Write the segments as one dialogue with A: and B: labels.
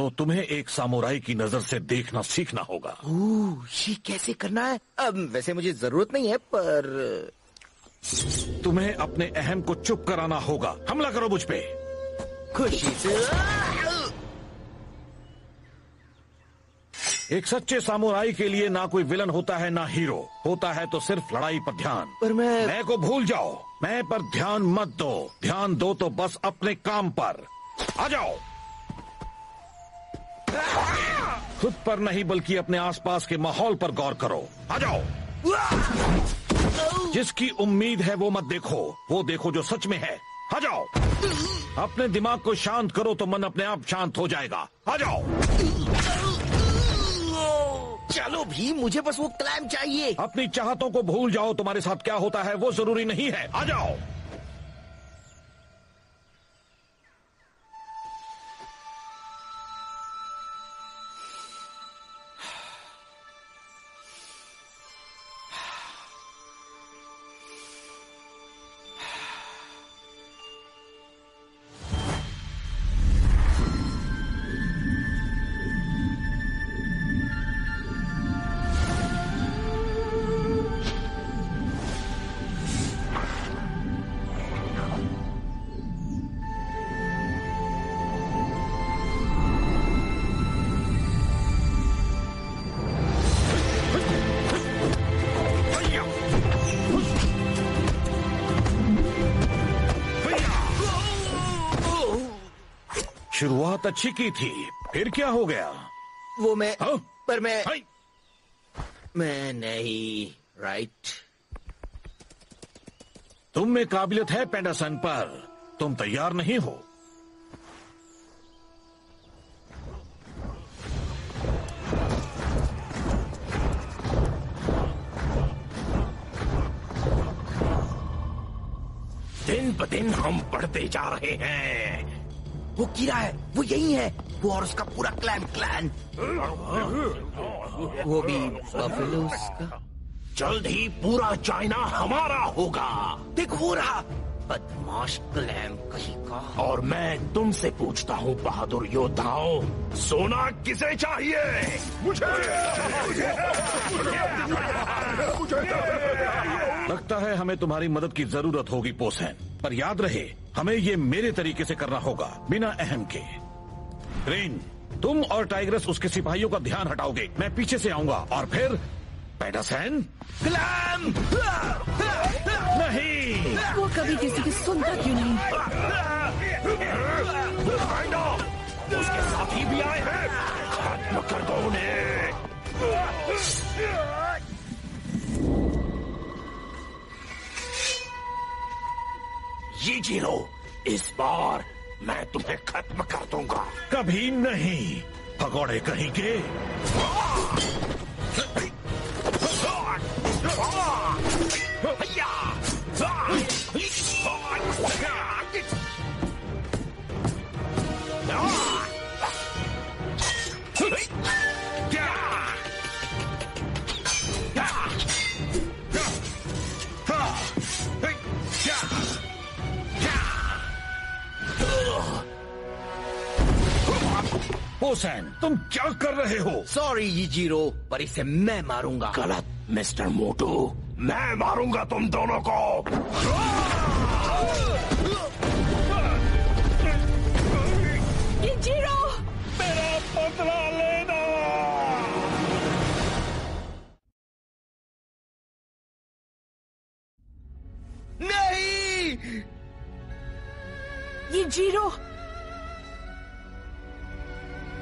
A: तो तुम्हें एक सामुराई की नजर से देखना सीखना होगा।
B: ये कैसे करना है? वैसे मुझे जरूरत नहीं है, पर
A: तुम्हें अपने अहम को चुप कराना होगा। हमला करो मुझ पे।
B: खुशी से।
A: एक सच्चे सामुराई के लिए ना कोई विलन होता है ना हीरो होता है, तो सिर्फ लड़ाई पर ध्यान।
B: पर
A: मैं को भूल जाओ, मैं पर ध्यान मत दो। ध्यान दो तो बस अपने काम पर। आ जाओ। खुद पर नहीं बल्कि अपने आसपास के माहौल पर गौर करो। आ जाओ। जिसकी उम्मीद है वो मत देखो, वो देखो जो सच में है। आ जाओ। अपने दिमाग को शांत करो तो मन अपने आप शांत हो जाएगा। आ जाओ।
B: चलो भी, मुझे बस वो क्लैम चाहिए।
A: अपनी चाहतों को भूल जाओ। तुम्हारे साथ क्या होता है वो जरूरी नहीं है। आ जाओ। शुरुआत अच्छी की थी, फिर क्या हो गया?
B: वो मैं
A: हाँ?
B: पर मैं नहीं। राइट।
A: तुम में काबिलियत है पेंडरसन, पर तुम तैयार नहीं हो।
C: दिन ब दिन हम बढ़ते जा रहे हैं।
B: वो कीड़ा है, वो यही है। वो और उसका पूरा क्लैन। वो भी बफेलोस का।
C: जल्द ही पूरा चाइना हमारा होगा।
B: देख, हो रहा। बदमाश क्लैम कहीं का।
C: और मैं तुमसे पूछता हूँ बहादुर योद्धाओं, सोना किसे चाहिए? मुझे।
A: लगता है हमें तुम्हारी मदद की जरूरत होगी पोसेन, पर याद रहे हमें ये मेरे तरीके से करना होगा, बिना अहम के। रेन, तुम और टाइग्रस उसके सिपाहियों का ध्यान हटाओगे। मैं पीछे से आऊंगा और फिर पेंडरसन।
B: क्लैम!
A: नहीं,
D: वो कभी किसी की सुनता क्यों नहीं?
C: उसके साथी भी आए हैं। खत्म कर दो उन्हें। यीजीरो, इस बार मैं तुम्हें खत्म कर दूंगा।
A: कभी नहीं, भगोड़े कहीं के। पोसेन, तुम क्या कर रहे हो?
B: सॉरी यीजीरो, पर इसे मैं मारूंगा।
C: गलत मिस्टर मोटू, मैं मारूंगा तुम दोनों को।
D: यीजीरो,
A: मेरा बदला लेना।
B: नहीं!
D: यीजीरो,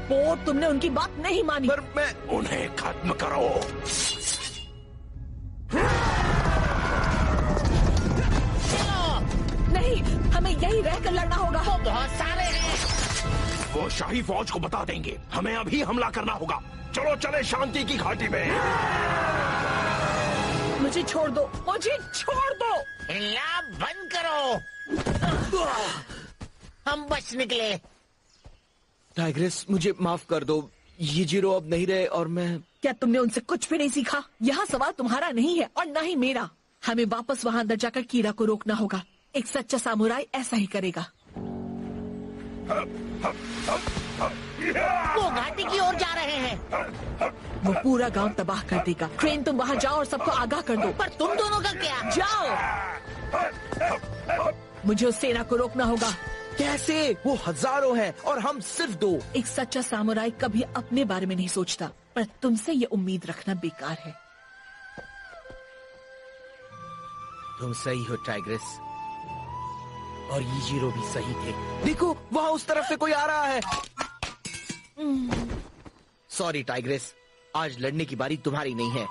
D: वो तुमने उनकी बात नहीं मानी।
B: पर मैं
C: उन्हें खत्म करो।
D: नहीं, हमें यहीं रहकर लड़ना होगा।
B: वो बहुत सारे हैं।
C: वो शाही फौज को बता देंगे। हमें अभी हमला करना होगा। चलो चले शांति की घाटी में।
D: मुझे छोड़ दो, मुझे छोड़ दो।
B: हिलना बंद करो। हम बच निकले। टाइग्रेस, मुझे माफ कर दो। यीजीरो अब नहीं रहे और मैं।
D: क्या तुमने उनसे कुछ भी नहीं सीखा? यहाँ सवाल तुम्हारा नहीं है और न ही मेरा। हमें वापस वहाँ अंदर जाकर कीड़ा को रोकना होगा। एक सच्चा सामुराई ऐसा ही करेगा।
B: वो घाटी की ओर जा रहे हैं।
D: वो पूरा गांव तबाह कर देगा। क्रेन, तुम वहाँ जाओ और सबको आगाह कर दो।
B: पर तुम दोनों का क्या?
D: जाओ। मुझे उस सेना को रोकना होगा।
E: कैसे? वो हजारों हैं और हम सिर्फ 2।
D: एक सच्चा सामुराई कभी अपने बारे में नहीं सोचता, पर तुमसे ये उम्मीद रखना बेकार है।
E: तुम सही हो टाइग्रेस, और यीजीरो भी सही थे। देखो, वहाँ उस तरफ से कोई आ रहा है। सॉरी टाइग्रेस, आज लड़ने की बारी तुम्हारी नहीं है।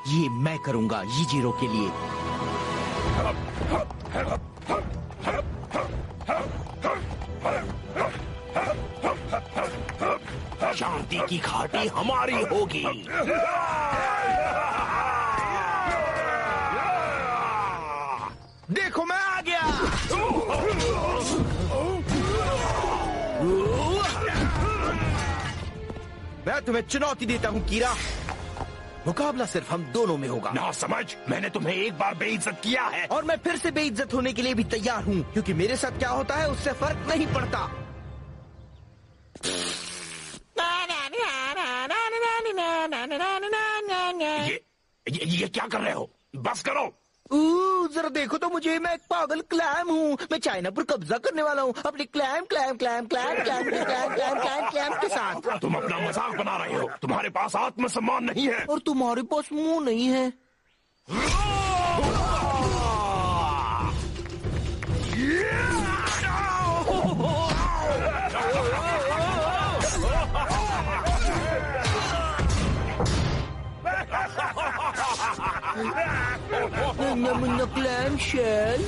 E: ये मैं करूंगा यीजीरो के लिए।
C: शांति की घाटी हमारी होगी।
E: देखो, मैं आ गया। मैं तुम्हें चुनौती देता हूँ कीरा। मुकाबला सिर्फ हम दोनों में होगा।
C: ना समझ, मैंने तुम्हें एक बार बेइज्जत किया है
E: और मैं फिर से बेइज्जत होने के लिए भी तैयार हूँ, क्योंकि मेरे साथ क्या होता है उससे फर्क नहीं पड़ता।
C: ये क्या कर रहे हो? बस करो।
E: जरा देखो तो मुझे, मैं एक पागल क्लैम हूँ। मैं चाइना पर कब्जा करने वाला हूँ अपनी क्लैम के साथ।
C: तुम अपना मजाक बना रहे हो। तुम्हारे पास आत्मसम्मान नहीं है।
E: और तुम्हारे पास मुंह नहीं है। Clam shell.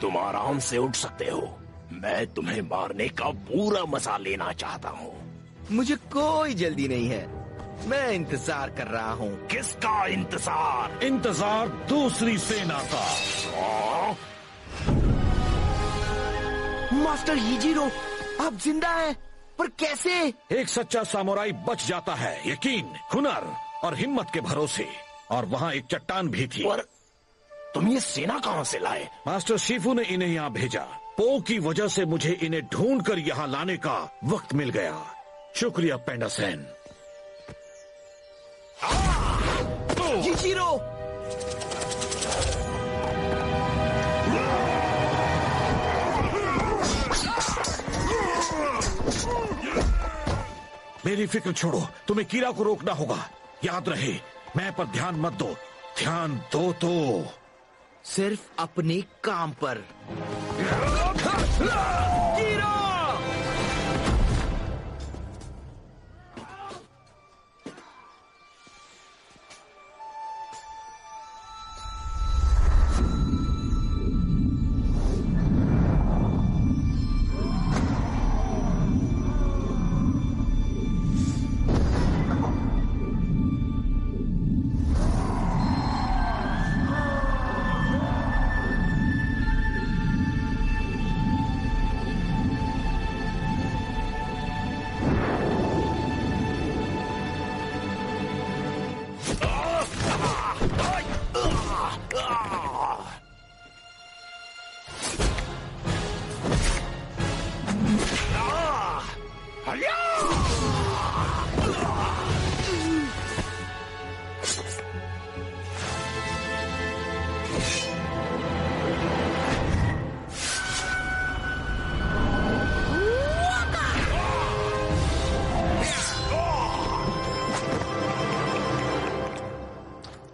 C: तुम आराम से उठ सकते हो। मैं तुम्हें मारने का पूरा मजा लेना चाहता हूँ।
E: मुझे कोई जल्दी नहीं है, मैं इंतजार कर रहा हूँ।
C: किसका इंतजार?
A: इंतजार दूसरी सेना का।
E: मास्टर यीजीरो, आप जिंदा हैं, पर कैसे?
A: एक सच्चा सामुराई बच जाता है यकीन, हुनर और हिम्मत के भरोसे। और वहाँ एक चट्टान भी थी।
C: और तुम ये सेना कहाँ से लाए?
A: मास्टर शिफू ने इन्हें यहाँ भेजा। पो की वजह से मुझे इन्हें ढूंढकर यहाँ लाने का वक्त मिल गया। शुक्रिया पेंडा सेन।
E: यीजीरो!
A: मेरी फिक्र छोड़ो, तुम्हें कीरा को रोकना होगा। याद रहे, मैं पर ध्यान मत दो। ध्यान दो तो
E: सिर्फ अपने काम पर। कीरा!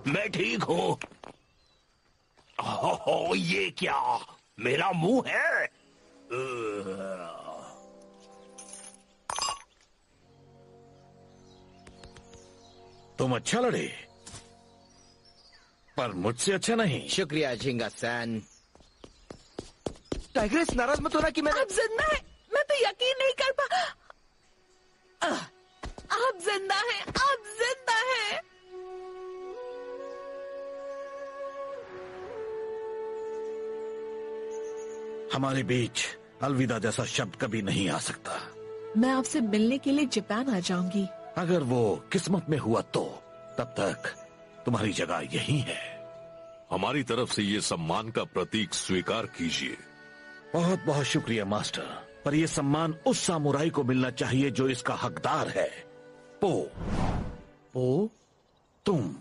C: मैं ठीक हूँ। ओह, ये क्या? मेरा मुंह है?
A: तुम अच्छा लड़े, पर मुझसे अच्छा नहीं।
E: शुक्रिया झिंगा सैन। टाइग्रेस, नाराज मत होना कि मैंने।
D: आप जिंदा है, मैं तो यकीन नहीं कर पा। आप जिंदा हैं, आप जिंदा हैं।
A: हमारे बीच अलविदा जैसा शब्द कभी नहीं आ सकता।
D: मैं आपसे मिलने के लिए जापान आ जाऊंगी।
A: अगर वो किस्मत में हुआ तो तब तक तुम्हारी जगह यही है।
F: हमारी तरफ से ये सम्मान का प्रतीक स्वीकार कीजिए।
A: बहुत बहुत शुक्रिया मास्टर, पर यह सम्मान उस सामुराई को मिलना चाहिए जो इसका हकदार है।
E: ओ
A: तुम।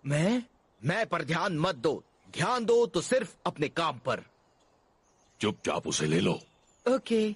E: मैं पर ध्यान मत दो। ध्यान दो तो सिर्फ अपने काम पर।
C: चुपचाप उसे ले लो।
E: ओके।